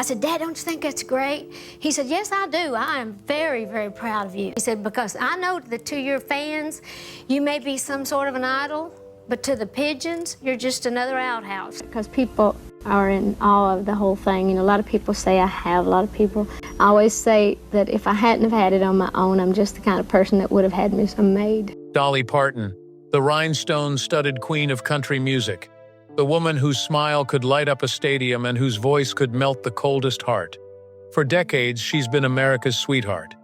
said, Dad, don't you think that's great? He said, yes, I do. I am very, very proud of you. He said, because I know that to your fans, you may be some sort of an idol, but to the pigeons, you're just another outhouse. Because people are in awe of the whole thing. You know, a lot of people say I have, a lot of people. I always say that if I hadn't have had it on my own, I'm just the kind of person that would have had me some made. Dolly Parton, the rhinestone-studded queen of country music. The woman whose smile could light up a stadium and whose voice could melt the coldest heart. For decades, she's been America's sweetheart.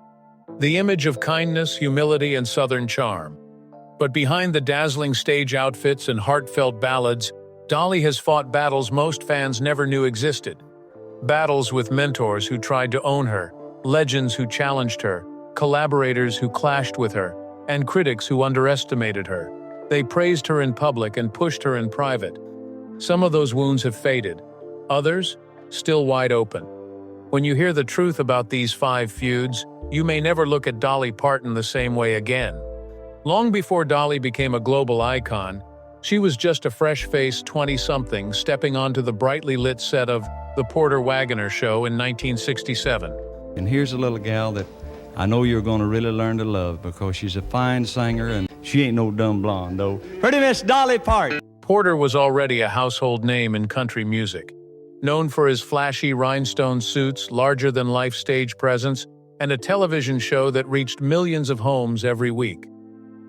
The image of kindness, humility, and Southern charm. But behind the dazzling stage outfits and heartfelt ballads, Dolly has fought battles most fans never knew existed. Battles with mentors who tried to own her, legends who challenged her, collaborators who clashed with her, and critics who underestimated her. They praised her in public and pushed her in private. Some of those wounds have faded, others still wide open. When you hear the truth about these 5 feuds, you may never look at Dolly Parton the same way again. Long before Dolly became a global icon, she was just a fresh-faced 20-something stepping onto the brightly lit set of The Porter Wagoner Show in 1967. And here's a little gal that I know you're going to really learn to love because she's a fine singer and she ain't no dumb blonde, though. Pretty Miss Dolly Parton. Porter was already a household name in country music, known for his flashy rhinestone suits, larger-than-life stage presence, and a television show that reached millions of homes every week.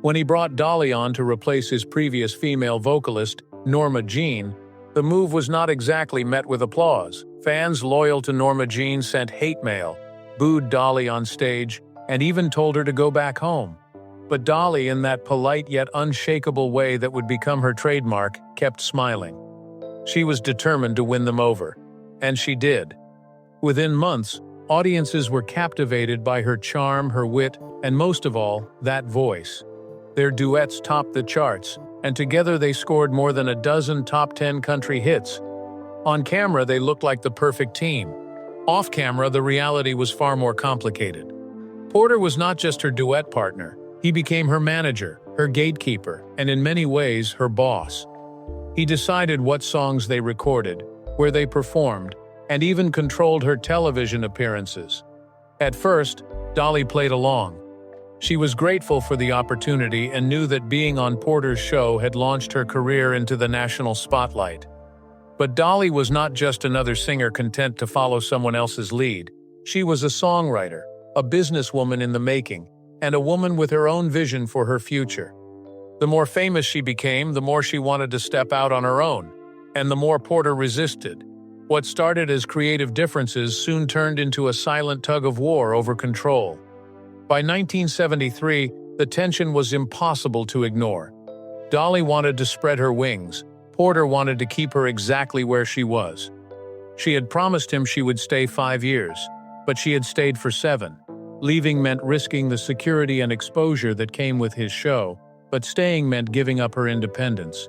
When he brought Dolly on to replace his previous female vocalist, Norma Jean, the move was not exactly met with applause. Fans loyal to Norma Jean sent hate mail, booed Dolly on stage, and even told her to go back home. But Dolly, in that polite yet unshakable way that would become her trademark, kept smiling. She was determined to win them over. And she did. Within months, audiences were captivated by her charm, her wit, and most of all, that voice. Their duets topped the charts, and together they scored more than a dozen top 10 country hits. On camera, they looked like the perfect team. Off camera, the reality was far more complicated. Porter was not just her duet partner. He became her manager, her gatekeeper, and in many ways, her boss. He decided what songs they recorded, where they performed, and even controlled her television appearances. At first, Dolly played along. She was grateful for the opportunity and knew that being on Porter's show had launched her career into the national spotlight. But Dolly was not just another singer content to follow someone else's lead. She was a songwriter, a businesswoman in the making, and a woman with her own vision for her future. The more famous she became, the more she wanted to step out on her own, and the more Porter resisted. What started as creative differences soon turned into a silent tug-of-war over control. By 1973, the tension was impossible to ignore. Dolly wanted to spread her wings. Porter wanted to keep her exactly where she was. She had promised him she would stay 5 years, but she had stayed for 7. Leaving meant risking the security and exposure that came with his show, but staying meant giving up her independence.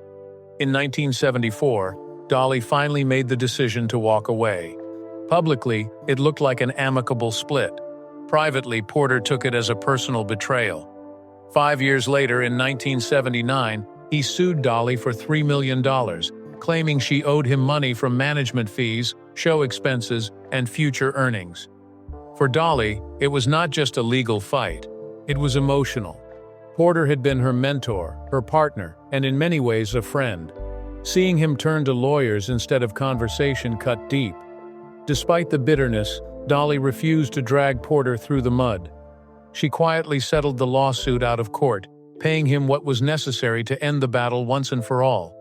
In 1974, Dolly finally made the decision to walk away. Publicly, it looked like an amicable split. Privately, Porter took it as a personal betrayal. 5 years later, in 1979, he sued Dolly for $3 million, claiming she owed him money from management fees, show expenses, and future earnings. For Dolly, it was not just a legal fight. It was emotional. Porter had been her mentor, her partner, and in many ways a friend. Seeing him turn to lawyers instead of conversation cut deep. Despite the bitterness, Dolly refused to drag Porter through the mud. She quietly settled the lawsuit out of court, paying him what was necessary to end the battle once and for all.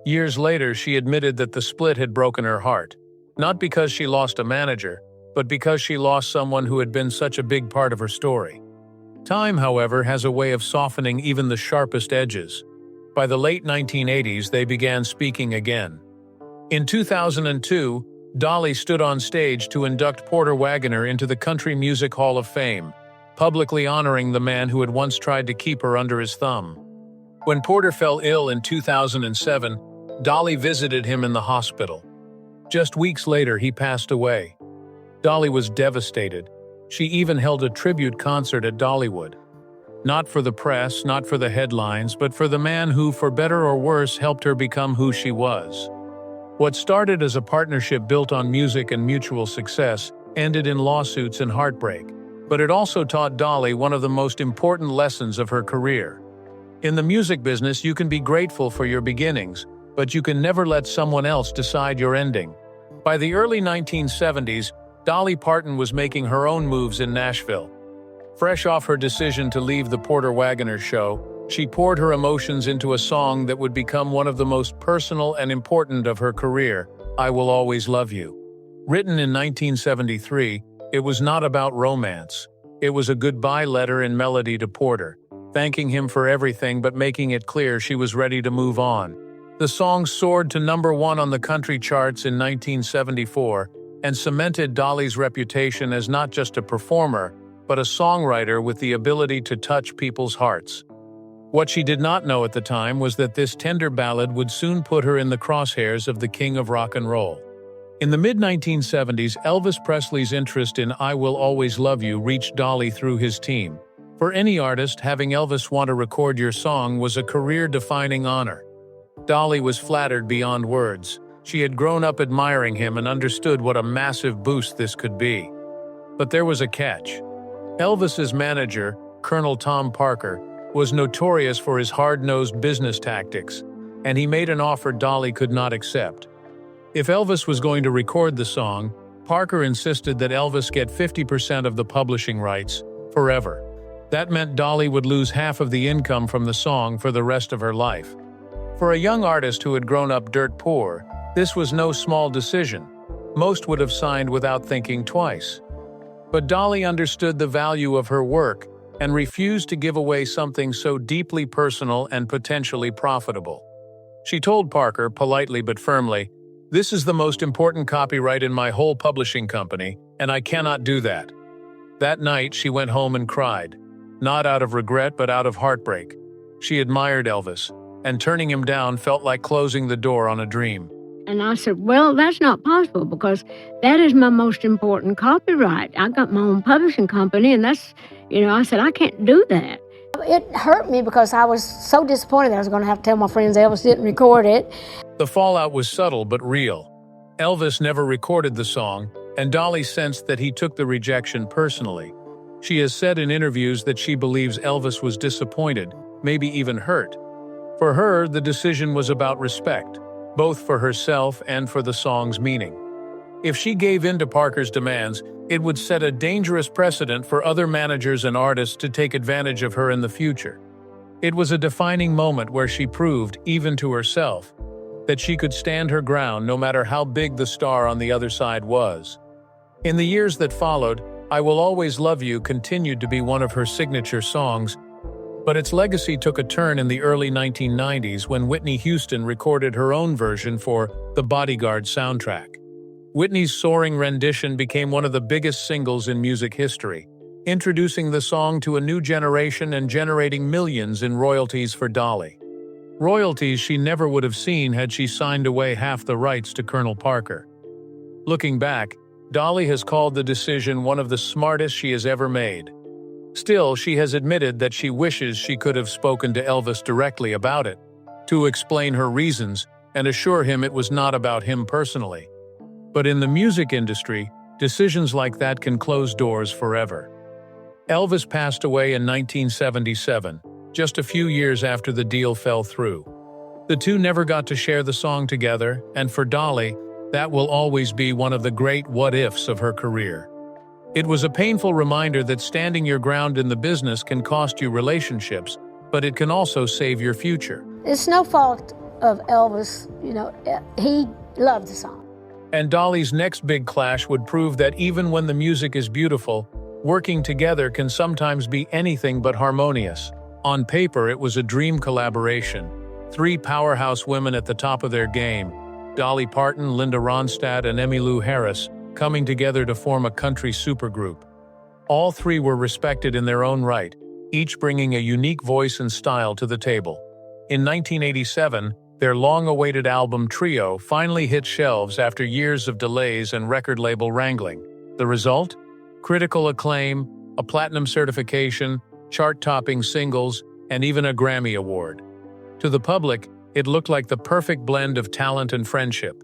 Years later, she admitted that the split had broken her heart, not because she lost a manager, but because she lost someone who had been such a big part of her story. Time, however, has a way of softening even the sharpest edges. By the late 1980s, they began speaking again. In 2002, Dolly stood on stage to induct Porter Wagoner into the Country Music Hall of Fame, publicly honoring the man who had once tried to keep her under his thumb. When Porter fell ill in 2007, Dolly visited him in the hospital. Just weeks later, he passed away. Dolly was devastated. She even held a tribute concert at Dollywood. Not for the press, not for the headlines, but for the man who, for better or worse, helped her become who she was. What started as a partnership built on music and mutual success ended in lawsuits and heartbreak. But it also taught Dolly one of the most important lessons of her career. In the music business, you can be grateful for your beginnings, but you can never let someone else decide your ending. By the early 1970s, Dolly Parton was making her own moves in Nashville. Fresh off her decision to leave the Porter Wagoner show, she poured her emotions into a song that would become one of the most personal and important of her career, I Will Always Love You. Written in 1973, it was not about romance. It was a goodbye letter in melody to Porter, thanking him for everything but making it clear she was ready to move on. The song soared to #1 on the country charts in 1974 and cemented Dolly's reputation as not just a performer, but a songwriter with the ability to touch people's hearts. What she did not know at the time was that this tender ballad would soon put her in the crosshairs of the king of rock and roll. In the mid-1970s, Elvis Presley's interest in I Will Always Love You reached Dolly through his team. For any artist, having Elvis want to record your song was a career-defining honor. Dolly was flattered beyond words. She had grown up admiring him and understood what a massive boost this could be. But there was a catch. Elvis's manager, Colonel Tom Parker, was notorious for his hard-nosed business tactics, and he made an offer Dolly could not accept. If Elvis was going to record the song, Parker insisted that Elvis get 50% of the publishing rights, forever. That meant Dolly would lose half of the income from the song for the rest of her life. For a young artist who had grown up dirt poor, this was no small decision. Most would have signed without thinking twice. But Dolly understood the value of her work and refused to give away something so deeply personal and potentially profitable. She told Parker, politely but firmly, "This is the most important copyright in my whole publishing company, and I cannot do that." That night, she went home and cried, not out of regret but out of heartbreak. She admired Elvis, and turning him down felt like closing the door on a dream. And I said, well, that's not possible because that is my most important copyright. I got my own publishing company, and that's, I said, I can't do that. It hurt me because I was so disappointed that I was going to have to tell my friends Elvis didn't record it. The fallout was subtle but real. Elvis never recorded the song, and Dolly sensed that he took the rejection personally. She has said in interviews that she believes Elvis was disappointed, maybe even hurt. For her, the decision was about respect, both for herself and for the song's meaning. If she gave in to Parker's demands, it would set a dangerous precedent for other managers and artists to take advantage of her in the future. It was a defining moment where she proved, even to herself, that she could stand her ground no matter how big the star on the other side was. In the years that followed, I Will Always Love You continued to be one of her signature songs, but its legacy took a turn in the early 1990s when Whitney Houston recorded her own version for The Bodyguard soundtrack. Whitney's soaring rendition became one of the biggest singles in music history, introducing the song to a new generation and generating millions in royalties for Dolly. Royalties she never would have seen had she signed away half the rights to Colonel Parker. Looking back, Dolly has called the decision one of the smartest she has ever made. Still, she has admitted that she wishes she could have spoken to Elvis directly about it, to explain her reasons and assure him it was not about him personally. But in the music industry, decisions like that can close doors forever. Elvis passed away in 1977, just a few years after the deal fell through. The two never got to share the song together, and for Dolly, that will always be one of the great what-ifs of her career. It was a painful reminder that standing your ground in the business can cost you relationships, but it can also save your future. It's no fault of Elvis, he loved the song. And Dolly's next big clash would prove that even when the music is beautiful, working together can sometimes be anything but harmonious. On paper, it was a dream collaboration. Three powerhouse women at the top of their game, Dolly Parton, Linda Ronstadt, and Emmylou Harris, coming together to form a country supergroup. All three were respected in their own right, each bringing a unique voice and style to the table. In 1987, their long-awaited album Trio finally hit shelves after years of delays and record label wrangling. The result? Critical acclaim, a platinum certification, chart-topping singles, and even a Grammy Award. To the public, it looked like the perfect blend of talent and friendship.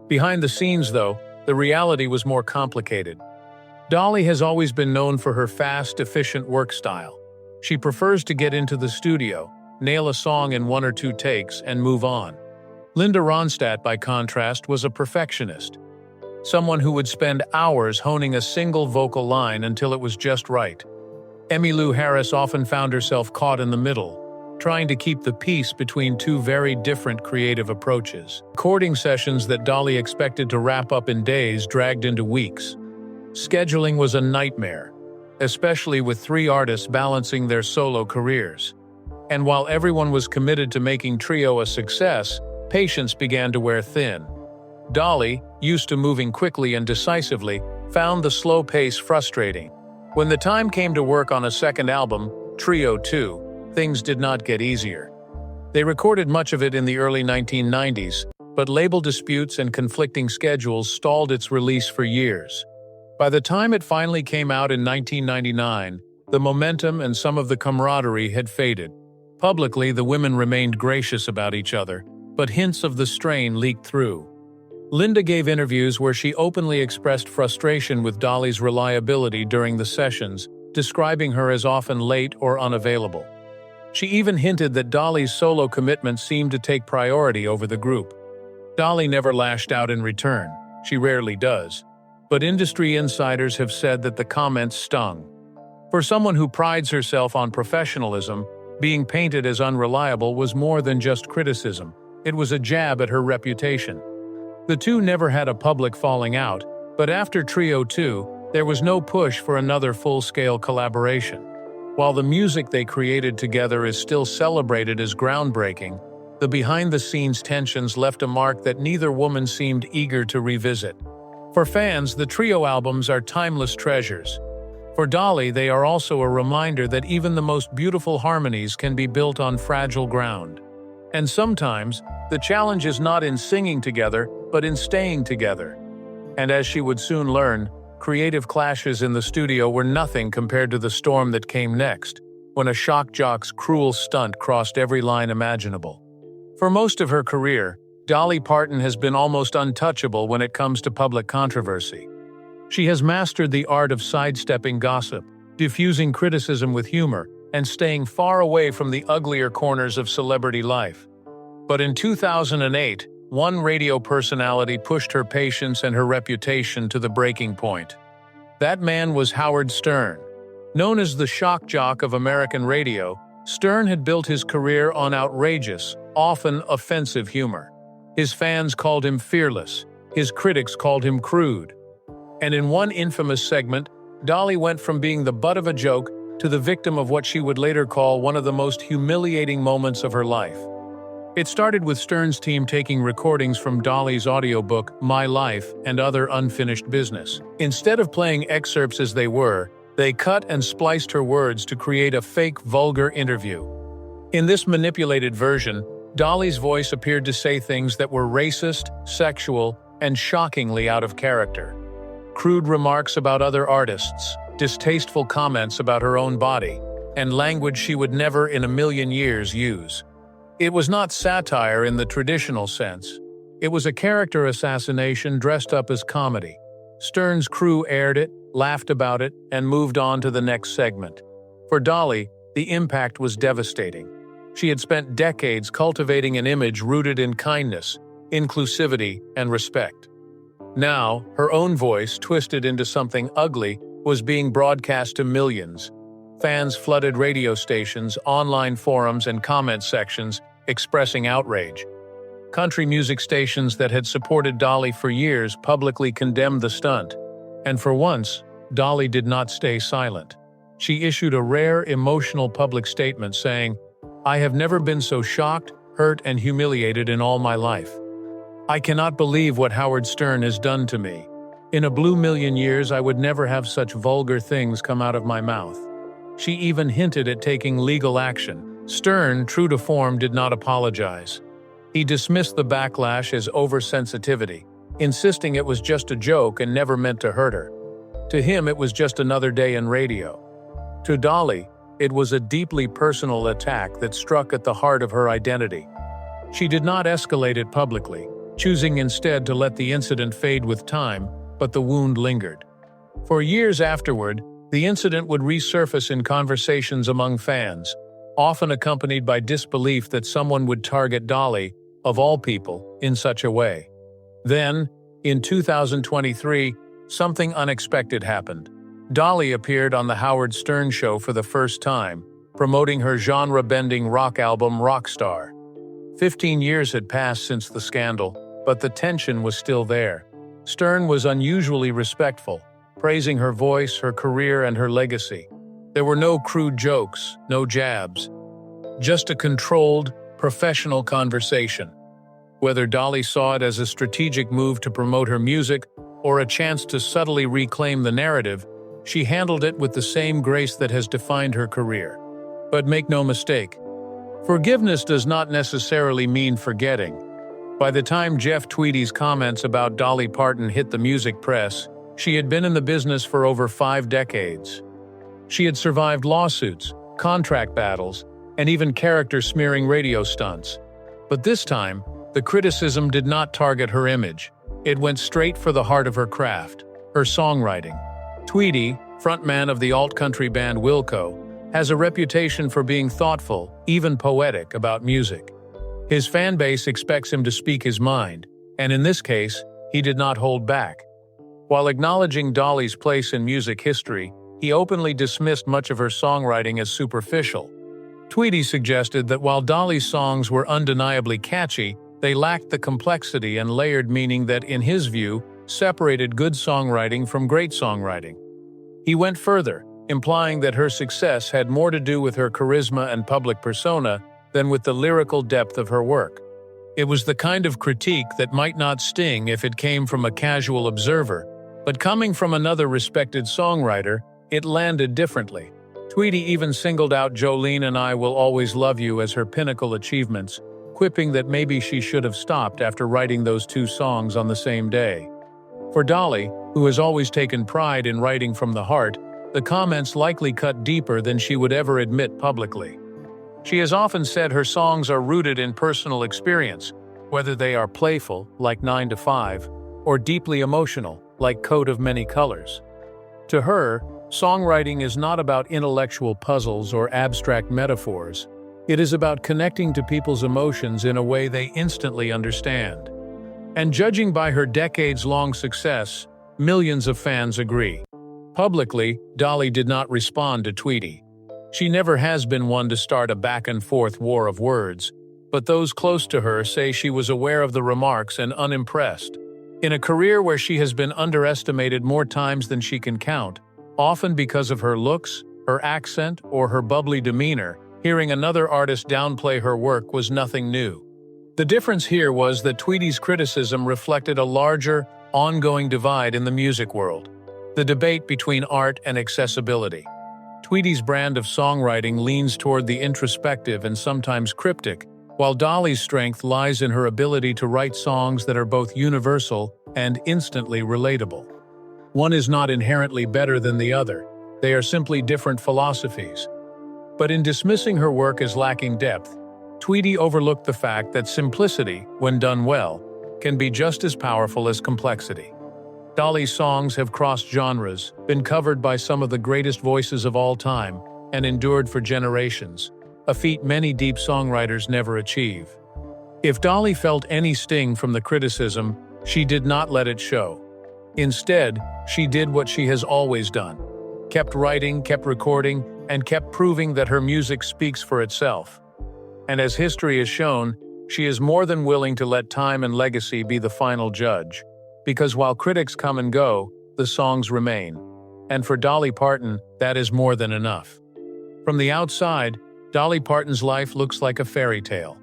Behind the scenes, though, the reality was more complicated. Dolly has always been known for her fast, efficient work style. She prefers to get into the studio, nail a song in 1 or 2 takes, and move on. Linda Ronstadt, by contrast, was a perfectionist. Someone who would spend hours honing a single vocal line until it was just right. Emmylou Harris often found herself caught in the middle, trying to keep the peace between 2 very different creative approaches. Recording sessions that Dolly expected to wrap up in days dragged into weeks. Scheduling was a nightmare, especially with 3 artists balancing their solo careers. And while everyone was committed to making Trio a success, patience began to wear thin. Dolly, used to moving quickly and decisively, found the slow pace frustrating. When the time came to work on a second album, Trio 2, things did not get easier. They recorded much of it in the early 1990s, but label disputes and conflicting schedules stalled its release for years. By the time it finally came out in 1999, the momentum and some of the camaraderie had faded. Publicly, the women remained gracious about each other, but hints of the strain leaked through. Linda gave interviews where she openly expressed frustration with Dolly's reliability during the sessions, describing her as often late or unavailable. She even hinted that Dolly's solo commitment seemed to take priority over the group. Dolly never lashed out in return. She rarely does. But industry insiders have said that the comments stung. For someone who prides herself on professionalism, being painted as unreliable was more than just criticism. It was a jab at her reputation. The two never had a public falling out, but after Trio 2, there was no push for another full-scale collaboration. While the music they created together is still celebrated as groundbreaking, the behind-the-scenes tensions left a mark that neither woman seemed eager to revisit. For fans, the Trio albums are timeless treasures. For Dolly, they are also a reminder that even the most beautiful harmonies can be built on fragile ground. And sometimes, the challenge is not in singing together, but in staying together. And as she would soon learn, creative clashes in the studio were nothing compared to the storm that came next, when a shock jock's cruel stunt crossed every line imaginable. For most of her career, Dolly Parton has been almost untouchable when it comes to public controversy. She has mastered the art of sidestepping gossip, diffusing criticism with humor, and staying far away from the uglier corners of celebrity life. But in 2008, one radio personality pushed her patience and her reputation to the breaking point. That man was Howard Stern. Known as the shock jock of American radio, Stern had built his career on outrageous, often offensive humor. His fans called him fearless, his critics called him crude. And in one infamous segment, Dolly went from being the butt of a joke to the victim of what she would later call one of the most humiliating moments of her life. It started with Stern's team taking recordings from Dolly's audiobook, My Life, and Other Unfinished Business. Instead of playing excerpts as they were, they cut and spliced her words to create a fake, vulgar interview. In this manipulated version, Dolly's voice appeared to say things that were racist, sexual, and shockingly out of character. Crude remarks about other artists, distasteful comments about her own body, and language she would never in a million years use. It was not satire in the traditional sense. It was a character assassination dressed up as comedy. Stern's crew aired it, laughed about it, and moved on to the next segment. For Dolly, the impact was devastating. She had spent decades cultivating an image rooted in kindness, inclusivity, and respect. Now, her own voice, twisted into something ugly, was being broadcast to millions. Fans flooded radio stations, online forums, and comment sections, expressing outrage. Country music stations that had supported Dolly for years publicly condemned the stunt. And for once, Dolly did not stay silent. She issued a rare, emotional public statement saying, "I have never been so shocked, hurt, and humiliated in all my life. I cannot believe what Howard Stern has done to me. In a blue million years, I would never have such vulgar things come out of my mouth." She even hinted at taking legal action. Stern, true to form, did not apologize. He dismissed the backlash as oversensitivity, insisting it was just a joke and never meant to hurt her. To him, it was just another day in radio. To Dolly, it was a deeply personal attack that struck at the heart of her identity. She did not escalate it publicly. choosing instead to let the incident fade with time, but the wound lingered. For years afterward, the incident would resurface in conversations among fans, often accompanied by disbelief that someone would target Dolly, of all people, in such a way. Then, in 2023, something unexpected happened. Dolly appeared on The Howard Stern Show for the first time, promoting her genre-bending rock album Rockstar. 15 years had passed since the scandal, but the tension was still there. Stern was unusually respectful, praising her voice, her career, and her legacy. There were no crude jokes, no jabs. Just a controlled, professional conversation. Whether Dolly saw it as a strategic move to promote her music or a chance to subtly reclaim the narrative, she handled it with the same grace that has defined her career. But make no mistake, forgiveness does not necessarily mean forgetting. By the time Jeff Tweedy's comments about Dolly Parton hit the music press, she had been in the business for over 5 decades. She had survived lawsuits, contract battles, and even character-smearing radio stunts. But this time, the criticism did not target her image. It went straight for the heart of her craft, her songwriting. Tweedy, frontman of the alt-country band Wilco, has a reputation for being thoughtful, even poetic, about music. His fan base expects him to speak his mind, and in this case, he did not hold back. While acknowledging Dolly's place in music history, he openly dismissed much of her songwriting as superficial. Tweedy suggested that while Dolly's songs were undeniably catchy, they lacked the complexity and layered meaning that, in his view, separated good songwriting from great songwriting. He went further, implying that her success had more to do with her charisma and public persona than with the lyrical depth of her work. It was the kind of critique that might not sting if it came from a casual observer, but coming from another respected songwriter, it landed differently. Tweedy even singled out Jolene and I Will Always Love You as her pinnacle achievements, quipping that maybe she should have stopped after writing those 2 songs on the same day. For Dolly, who has always taken pride in writing from the heart, the comments likely cut deeper than she would ever admit publicly. She has often said her songs are rooted in personal experience, whether they are playful, like 9 to 5, or deeply emotional, like Coat of Many Colors. To her, songwriting is not about intellectual puzzles or abstract metaphors. It is about connecting to people's emotions in a way they instantly understand. And judging by her decades-long success, millions of fans agree. Publicly, Dolly did not respond to Tweedy. She never has been one to start a back-and-forth war of words, but those close to her say she was aware of the remarks and unimpressed. In a career where she has been underestimated more times than she can count, often because of her looks, her accent, or her bubbly demeanor, hearing another artist downplay her work was nothing new. The difference here was that Tweedy's criticism reflected a larger, ongoing divide in the music world: the debate between art and accessibility. Tweedy's brand of songwriting leans toward the introspective and sometimes cryptic, while Dolly's strength lies in her ability to write songs that are both universal and instantly relatable. One is not inherently better than the other. They are simply different philosophies. But in dismissing her work as lacking depth, Tweedy overlooked the fact that simplicity, when done well, can be just as powerful as complexity. Dolly's songs have crossed genres, been covered by some of the greatest voices of all time, and endured for generations, a feat many deep songwriters never achieve. If Dolly felt any sting from the criticism, she did not let it show. Instead, she did what she has always done: kept writing, kept recording, and kept proving that her music speaks for itself. And as history has shown, she is more than willing to let time and legacy be the final judge. Because while critics come and go, the songs remain. And for Dolly Parton, that is more than enough. From the outside, Dolly Parton's life looks like a fairy tale.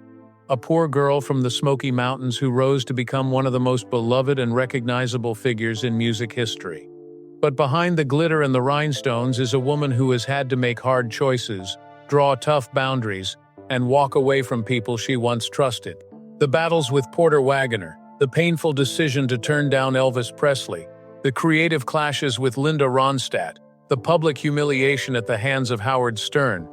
A poor girl from the Smoky Mountains who rose to become one of the most beloved and recognizable figures in music history. But behind the glitter and the rhinestones is a woman who has had to make hard choices, draw tough boundaries, and walk away from people she once trusted. The battles with Porter Wagoner, the painful decision to turn down Elvis Presley, the creative clashes with Linda Ronstadt, the public humiliation at the hands of Howard Stern,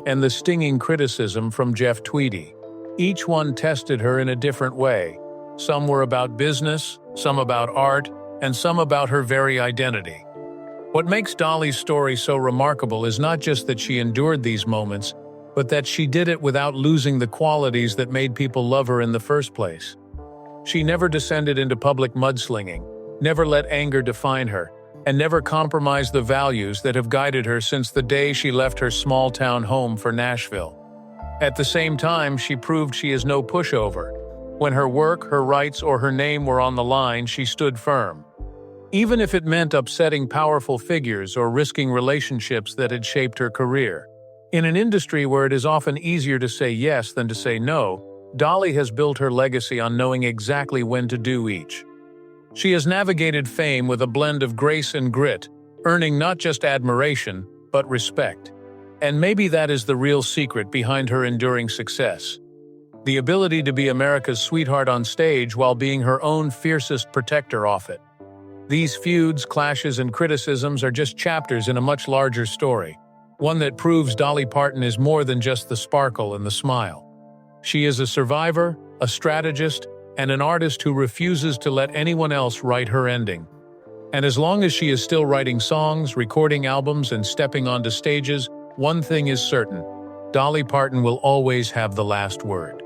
and the stinging criticism from Jeff Tweedy. Each one tested her in a different way, Some were about business, some about art, and some about her very identity. What makes Dolly's story so remarkable is not just that she endured these moments, but that she did it without losing the qualities that made people love her in the first place. She never descended into public mudslinging, never let anger define her, and never compromised the values that have guided her since the day she left her small-town home for Nashville. At the same time, she proved she is no pushover. When her work, her rights, or her name were on the line, she stood firm. Even if it meant upsetting powerful figures or risking relationships that had shaped her career. In an industry where it is often easier to say yes than to say no, Dolly has built her legacy on knowing exactly when to do each. She has navigated fame with a blend of grace and grit, earning not just admiration, but respect. And maybe that is the real secret behind her enduring success. The ability to be America's sweetheart on stage while being her own fiercest protector off it. These feuds, clashes, and criticisms are just chapters in a much larger story. One that proves Dolly Parton is more than just the sparkle and the smile. She is a survivor, a strategist, and an artist who refuses to let anyone else write her ending. And as long as she is still writing songs, recording albums, and stepping onto stages, one thing is certain: Dolly Parton will always have the last word.